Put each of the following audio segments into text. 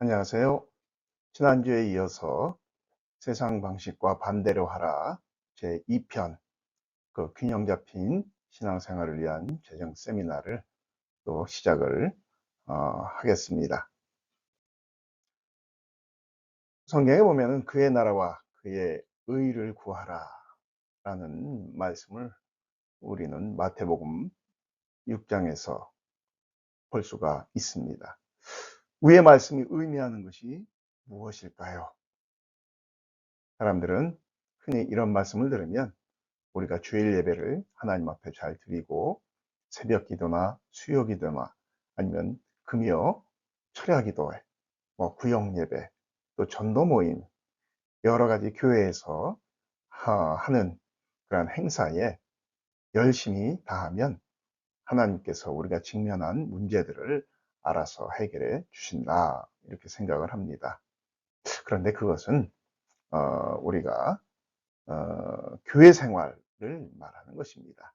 안녕하세요. 지난주에 이어서 세상 방식과 반대로 하라 제2편 그 균형 잡힌 신앙생활을 위한 재정 세미나를 또 시작을 하겠습니다. 성경에 보면은 그의 나라와 그의 의를 구하라 라는 말씀을 우리는 마태복음 6장에서 볼 수가 있습니다. 위의 말씀이 의미하는 것이 무엇일까요? 사람들은 흔히 이런 말씀을 들으면 우리가 주일 예배를 하나님 앞에 잘 드리고 새벽 기도나 수요 기도나 아니면 금요 철야 기도회, 구역 예배, 또 전도 모임, 여러 가지 교회에서 하는 그런 행사에 열심히 다하면 하나님께서 우리가 직면한 문제들을 알아서 해결해 주신다, 이렇게 생각을 합니다. 그런데 그것은 우리가 교회 생활을 말하는 것입니다.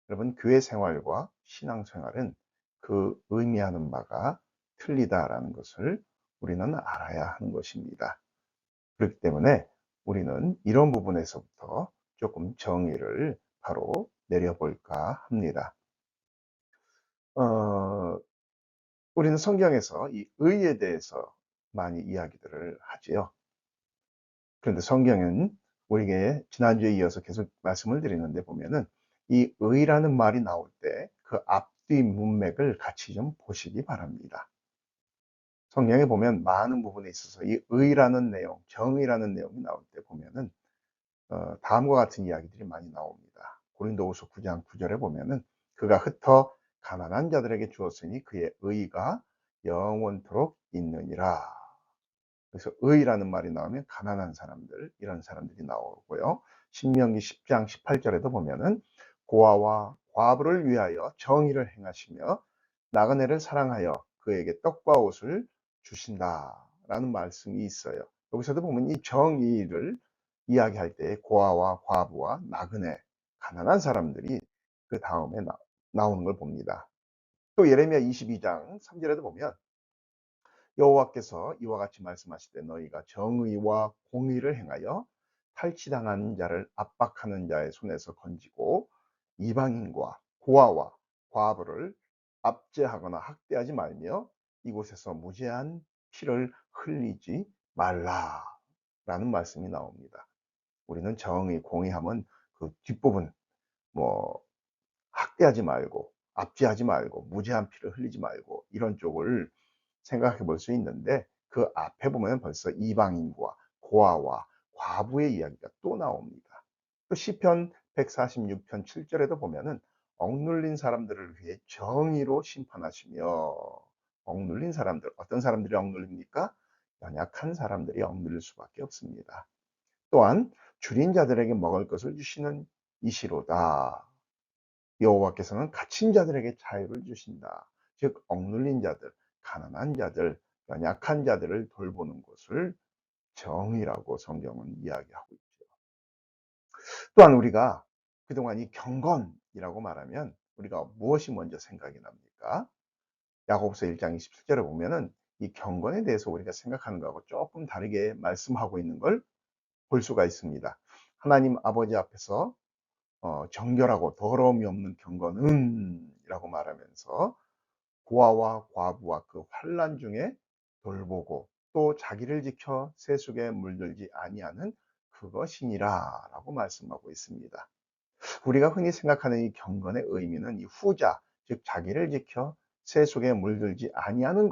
여러분, 교회 생활과 신앙 생활은 그 의미하는 바가 틀리다라는 것을 우리는 알아야 하는 것입니다. 그렇기 때문에 우리는 이런 부분에서부터 조금 정의를 바로 내려볼까 합니다. 우리는 성경에서 이 의에 대해서 많이 이야기들을 하지요. 그런데 성경은 우리에게 지난주에 이어서 계속 말씀을 드리는데 보면은 이 의라는 말이 나올 때 그 앞뒤 문맥을 같이 좀 보시기 바랍니다. 성경에 보면 많은 부분에 있어서 이 의라는 내용, 정의라는 내용이 나올 때 보면은 다음과 같은 이야기들이 많이 나옵니다. 고린도후서 9장 9절에 보면은 그가 흩어 가난한 자들에게 주었으니 그의 의가 영원토록 있느니라. 그래서 의라는 말이 나오면 가난한 사람들, 이런 사람들이 나오고요. 신명기 10장 18절에도 보면은 고아와 과부를 위하여 정의를 행하시며 나그네를 사랑하여 그에게 떡과 옷을 주신다라는 말씀이 있어요. 여기서도 보면 이 정의를 이야기할 때 고아와 과부와 나그네, 가난한 사람들이 그 다음에 나오는 걸 봅니다. 또 예레미야 22장 3절에도 보면 여호와께서 이와 같이 말씀하실 때 너희가 정의와 공의를 행하여 탈취당한 자를 압박하는 자의 손에서 건지고 이방인과 고아와 과부를 압제하거나 학대하지 말며 이곳에서 무죄한 피를 흘리지 말라라는 말씀이 나옵니다. 우리는 정의, 공의하면 그 뒷부분 학대하지 말고 압제하지 말고 무죄한 피를 흘리지 말고 이런 쪽을 생각해 볼 수 있는데 그 앞에 보면 벌써 이방인과 고아와 과부의 이야기가 또 나옵니다. 또 시편 146편 7절에도 보면은 억눌린 사람들을 위해 정의로 심판하시며, 억눌린 사람들, 어떤 사람들이 억눌립니까? 연약한 사람들이 억눌릴 수밖에 없습니다. 또한 줄인 자들에게 먹을 것을 주시는 이시로다. 여호와께서는 갇힌 자들에게 자유를 주신다. 즉 억눌린 자들, 가난한 자들, 연약한 자들을 돌보는 것을 정의라고 성경은 이야기하고 있죠. 또한 우리가 그동안 이 경건이라고 말하면 우리가 무엇이 먼저 생각이 납니까? 야고보서 1장 27절에 보면은 이 경건에 대해서 우리가 생각하는 것하고 조금 다르게 말씀하고 있는 걸 볼 수가 있습니다. 하나님 아버지 앞에서 정결하고 더러움이 없는 경건은 이라고 말하면서 고아와 과부와 그 환난 중에 돌보고 또 자기를 지켜 세속에 물들지 아니하는 그것이니라 라고 말씀하고 있습니다. 우리가 흔히 생각하는 이 경건의 의미는 이 후자, 즉 자기를 지켜 세속에 물들지 아니하는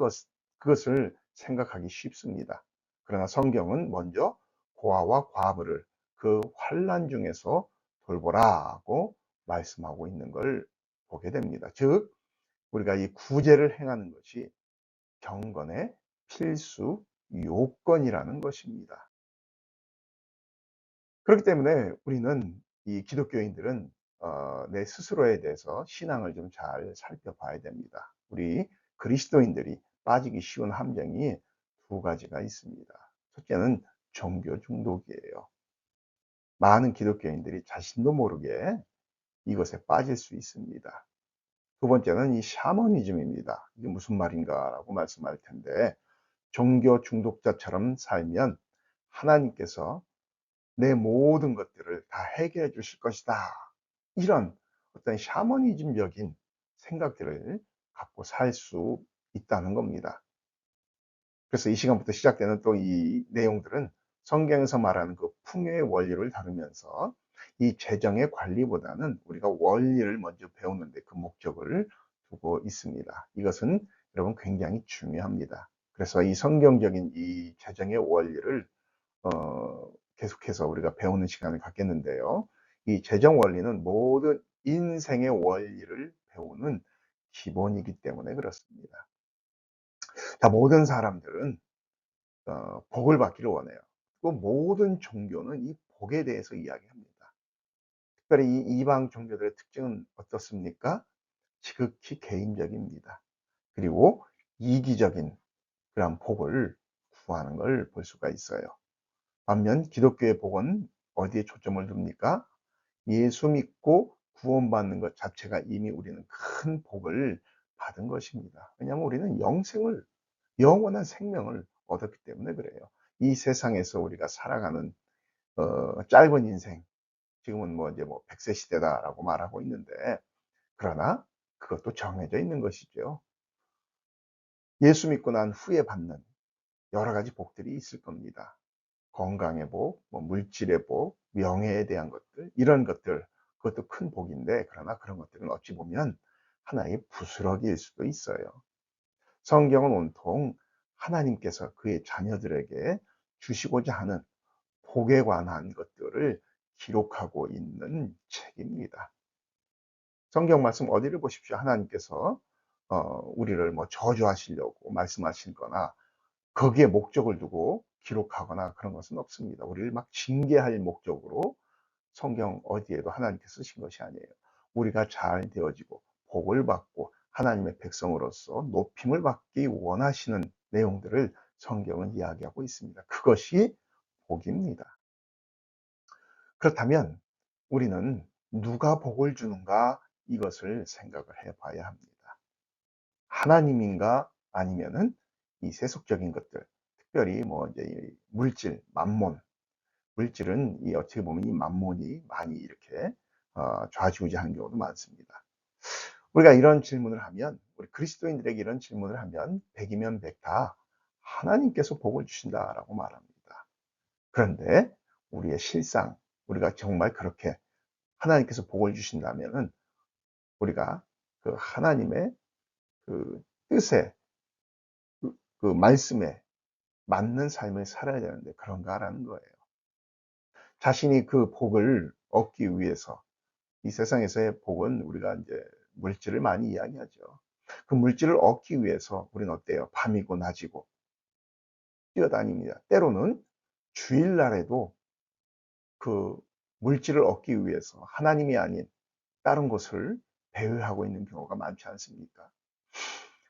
그것을 생각하기 쉽습니다. 그러나 성경은 먼저 고아와 과부를 그 환난 중에서 돌보라고 말씀하고 있는 걸 보게 됩니다. 즉 우리가 이 구제를 행하는 것이 경건의 필수 요건이라는 것입니다. 그렇기 때문에 우리는 이 기독교인들은 내 스스로에 대해서 신앙을 좀 잘 살펴봐야 됩니다. 우리 그리스도인들이 빠지기 쉬운 함정이 두 가지가 있습니다. 첫째는 종교 중독이에요. 많은 기독교인들이 자신도 모르게 이것에 빠질 수 있습니다. 두 번째는 이 샤머니즘입니다. 이게 무슨 말인가라고 말씀할 텐데, 종교 중독자처럼 살면 하나님께서 내 모든 것들을 다 해결해 주실 것이다. 이런 어떤 샤머니즘적인 생각들을 갖고 살 수 있다는 겁니다. 그래서 이 시간부터 시작되는 또 이 내용들은 성경에서 말하는 그 풍요의 원리를 다루면서 이 재정의 관리보다는 우리가 원리를 먼저 배우는데 그 목적을 두고 있습니다. 이것은 여러분 굉장히 중요합니다. 그래서 이 성경적인 이 재정의 원리를 계속해서 우리가 배우는 시간을 갖겠는데요. 이 재정 원리는 모든 인생의 원리를 배우는 기본이기 때문에 그렇습니다. 자, 모든 사람들은 복을 받기를 원해요. 또 모든 종교는 이 복에 대해서 이야기합니다. 특별히 이 이방 종교들의 특징은 어떻습니까? 지극히 개인적입니다. 그리고 이기적인 그런 복을 구하는 걸 볼 수가 있어요. 반면 기독교의 복은 어디에 초점을 둡니까? 예수 믿고 구원받는 것 자체가 이미 우리는 큰 복을 받은 것입니다. 왜냐하면 우리는 영원한 생명을 얻었기 때문에 그래요. 이 세상에서 우리가 살아가는 짧은 인생, 지금은 뭐 이제 뭐 100세 시대다라고 말하고 있는데, 그러나 그것도 정해져 있는 것이죠. 예수 믿고 난 후에 받는 여러 가지 복들이 있을 겁니다. 건강의 복, 뭐 물질의 복, 명예에 대한 것들, 이런 것들, 그것도 큰 복인데, 그러나 그런 것들은 어찌 보면 하나의 부스러기일 수도 있어요. 성경은 온통 하나님께서 그의 자녀들에게 주시고자 하는 복에 관한 것들을 기록하고 있는 책입니다. 성경 말씀 어디를 보십시오. 하나님께서 우리를 뭐 저주하시려고 말씀하실 거나 거기에 목적을 두고 기록하거나 그런 것은 없습니다. 우리를 막 징계할 목적으로 성경 어디에도 하나님께서 쓰신 것이 아니에요. 우리가 잘 되어지고 복을 받고 하나님의 백성으로서 높임을 받기 원하시는 내용들을 성경은 이야기하고 있습니다. 그것이 복입니다. 그렇다면 우리는 누가 복을 주는가, 이것을 생각을 해 봐야 합니다. 하나님인가, 아니면은 이 세속적인 것들, 특별히 뭐 이제 물질, 만몬, 물질은 이 어떻게 보면 이 만몬이 많이 이렇게 좌지우지하는 경우도 많습니다. 우리가 이런 질문을 하면, 우리 그리스도인들에게 이런 질문을 하면 100이면 100 다 하나님께서 복을 주신다라고 말합니다. 그런데 우리의 실상, 우리가 정말 그렇게 하나님께서 복을 주신다면은 우리가 그 하나님의 그 뜻에, 그 말씀에 맞는 삶을 살아야 되는데 그런가라는 거예요. 자신이 그 복을 얻기 위해서, 이 세상에서의 복은 우리가 이제 물질을 많이 이야기하죠. 그 물질을 얻기 위해서 우리는 어때요? 밤이고 낮이고 뛰어다닙니다. 때로는 주일날에도 그 물질을 얻기 위해서 하나님이 아닌 다른 것을 배회하고 있는 경우가 많지 않습니까?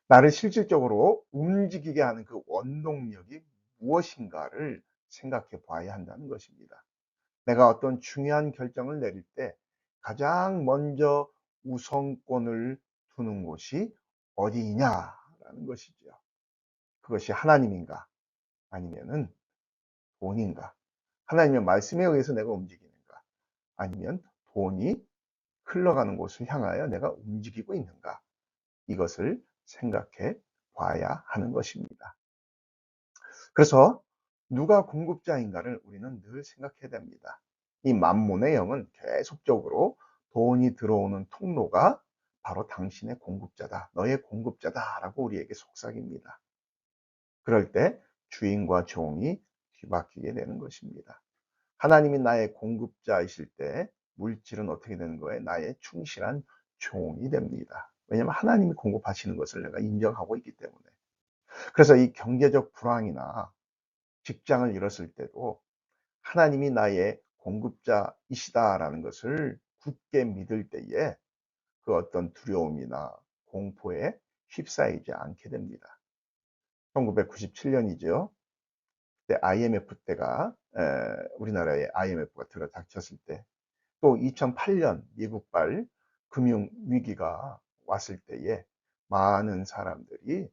나를 실질적으로 움직이게 하는 그 원동력이 무엇인가를 생각해 봐야 한다는 것입니다. 내가 어떤 중요한 결정을 내릴 때 가장 먼저 우선권을 두는 곳이 어디냐라는 것이죠. 그것이 하나님인가, 아니면은 돈인가? 하나님의 말씀에 의해서 내가 움직이는가, 아니면 돈이 흘러가는 곳을 향하여 내가 움직이고 있는가? 이것을 생각해 봐야 하는 것입니다. 그래서 누가 공급자인가를 우리는 늘 생각해야 됩니다. 이 만몬의 영은 계속적으로 돈이 들어오는 통로가 바로 당신의 공급자다, 너의 공급자다라고 우리에게 속삭입니다. 그럴 때 주인과 종이 뒤바뀌게 되는 것입니다. 하나님이 나의 공급자이실 때 물질은 어떻게 되는 거예요? 나의 충실한 종이 됩니다. 왜냐하면 하나님이 공급하시는 것을 내가 인정하고 있기 때문에. 그래서 이 경제적 불황이나 직장을 잃었을 때도 하나님이 나의 공급자이시다라는 것을 굳게 믿을 때에 그 어떤 두려움이나 공포에 휩싸이지 않게 됩니다. 1997년이죠. 그때 IMF 때가, 우리나라에 IMF가 들어닥쳤을 때, 또 2008년 미국발 금융 위기가 왔을 때에 많은 사람들이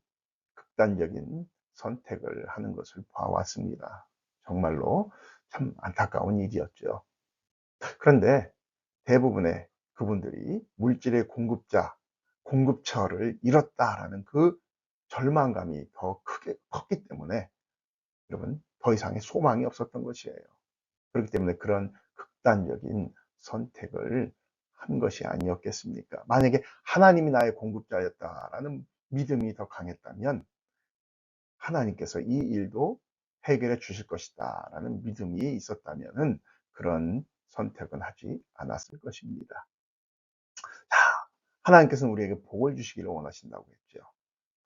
극단적인 선택을 하는 것을 봐왔습니다. 정말로 참 안타까운 일이었죠. 그런데 대부분의 그분들이 물질의 공급처를 잃었다라는 그 절망감이 더 크게 컸기 때문에 여러분 더 이상의 소망이 없었던 것이에요. 그렇기 때문에 그런 극단적인 선택을 한 것이 아니었겠습니까? 만약에 하나님이 나의 공급자였다라는 믿음이 더 강했다면 하나님께서 이 일도 해결해 주실 것이다라는 믿음이 있었다면은 그런 선택은 하지 않았을 것입니다. 자, 하나님께서는 우리에게 복을 주시기를 원하신다고 했죠.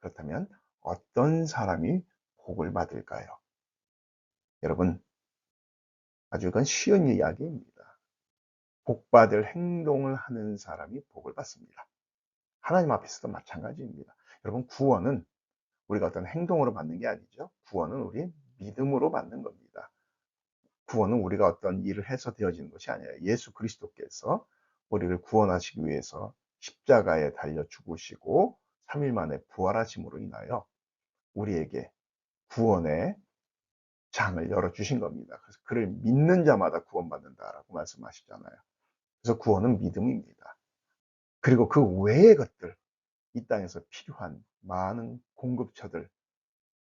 그렇다면 어떤 사람이 복을 받을까요? 여러분, 아주 이건 쉬운 이야기입니다. 복받을 행동을 하는 사람이 복을 받습니다. 하나님 앞에서도 마찬가지입니다. 여러분, 구원은 우리가 어떤 행동으로 받는 게 아니죠. 구원은 우리의 믿음으로 받는 겁니다. 구원은 우리가 어떤 일을 해서 되어지는 것이 아니에요. 예수 그리스도께서 우리를 구원하시기 위해서 십자가에 달려 죽으시고 3일 만에 부활하심으로 인하여 우리에게 구원의 장을 열어주신 겁니다. 그래서 그를 믿는 자마다 구원받는다라고 말씀하시잖아요. 그래서 구원은 믿음입니다. 그리고 그 외의 것들, 이 땅에서 필요한 많은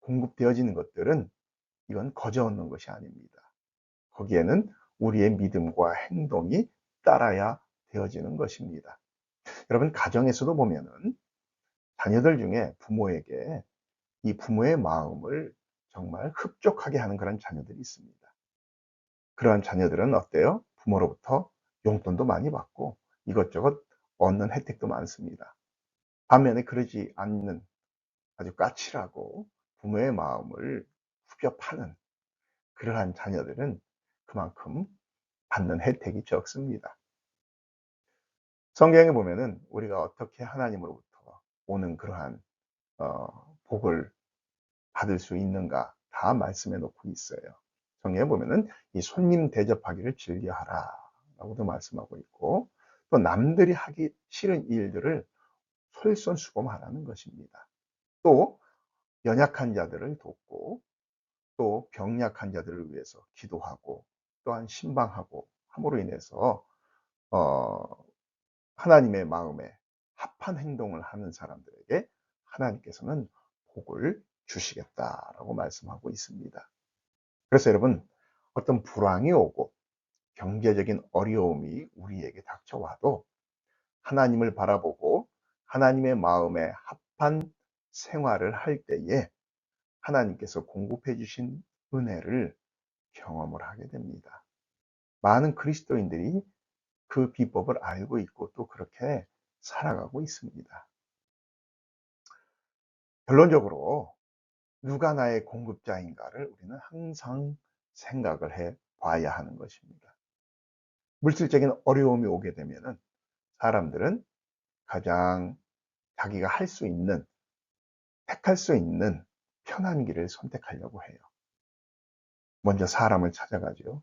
공급되어지는 것들은 이건 거저 얻는 것이 아닙니다. 거기에는 우리의 믿음과 행동이 따라야 되어지는 것입니다. 여러분, 가정에서도 보면은 자녀들 중에 부모에게 이 부모의 마음을 정말 흡족하게 하는 그런 자녀들이 있습니다. 그러한 자녀들은 어때요? 부모로부터 용돈도 많이 받고 이것저것 얻는 혜택도 많습니다. 반면에 그러지 않는 아주 까칠하고 부모의 마음을 후벼 파는 그러한 자녀들은 그만큼 받는 혜택이 적습니다. 성경에 보면은 우리가 어떻게 하나님으로부터 오는 그러한 복을 받을 수 있는가 다 말씀해 놓고 있어요. 성경에 보면은 이 손님 대접하기를 즐겨하라 라고도 말씀하고 있고 또 남들이 하기 싫은 일들을 솔선수범하라는 것입니다. 또 연약한 자들을 돕고 또 병약한 자들을 위해서 기도하고 또한 신방하고 함으로 인해서 어, 하나님의 마음에 합한 행동을 하는 사람들에게 하나님께서는 복을 주시겠다라고 말씀하고 있습니다. 그래서 여러분, 어떤 불황이 오고 경제적인 어려움이 우리에게 닥쳐와도 하나님을 바라보고 하나님의 마음에 합한 생활을 할 때에 하나님께서 공급해 주신 은혜를 경험을 하게 됩니다. 많은 그리스도인들이 그 비법을 알고 있고 또 그렇게 살아가고 있습니다. 결론적으로 누가 나의 공급자인가를 우리는 항상 생각을 해 봐야 하는 것입니다. 물질적인 어려움이 오게 되면은 사람들은 가장 자기가 할 수 있는, 택할 수 있는 편한 길을 선택하려고 해요. 먼저 사람을 찾아가죠.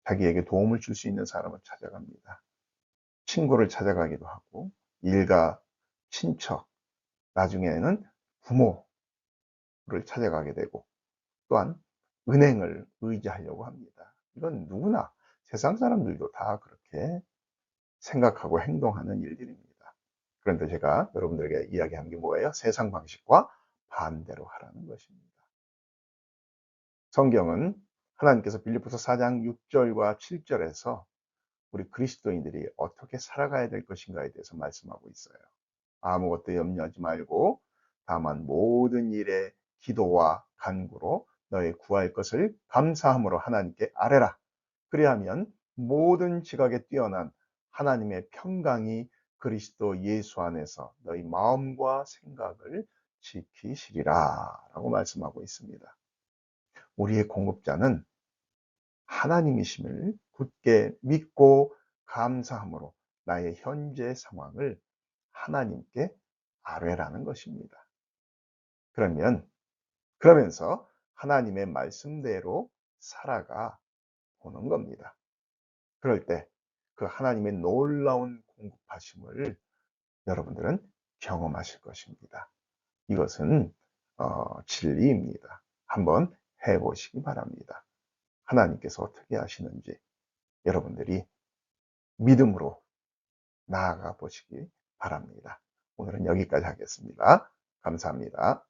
자기에게 도움을 줄 수 있는 사람을 찾아갑니다. 친구를 찾아가기도 하고, 일가, 친척, 나중에는 부모를 찾아가게 되고, 또한 은행을 의지하려고 합니다. 이건 누구나 세상 사람들도 다 그렇게 생각하고 행동하는 일들입니다. 그런데 제가 여러분들에게 이야기한 게 뭐예요? 세상 방식과 반대로 하라는 것입니다. 성경은 하나님께서 빌립보서 4장 6절과 7절에서 우리 그리스도인들이 어떻게 살아가야 될 것인가에 대해서 말씀하고 있어요. 아무것도 염려하지 말고 다만 모든 일에 기도와 간구로 너의 구할 것을 감사함으로 하나님께 아뢰라. 그리하면 모든 지각에 뛰어난 하나님의 평강이 그리스도 예수 안에서 너희 마음과 생각을 지키시리라 라고 말씀하고 있습니다. 우리의 공급자는 하나님이심을 굳게 믿고 감사함으로 나의 현재 상황을 하나님께 아뢰라는 것입니다. 그러면서 하나님의 말씀대로 살아가 보는 겁니다. 그럴 때 그 하나님의 놀라운 공급하심을 여러분들은 경험하실 것입니다. 이것은 진리입니다. 한번 해보시기 바랍니다. 하나님께서 어떻게 하시는지 여러분들이 믿음으로 나아가 보시기 바랍니다. 오늘은 여기까지 하겠습니다. 감사합니다.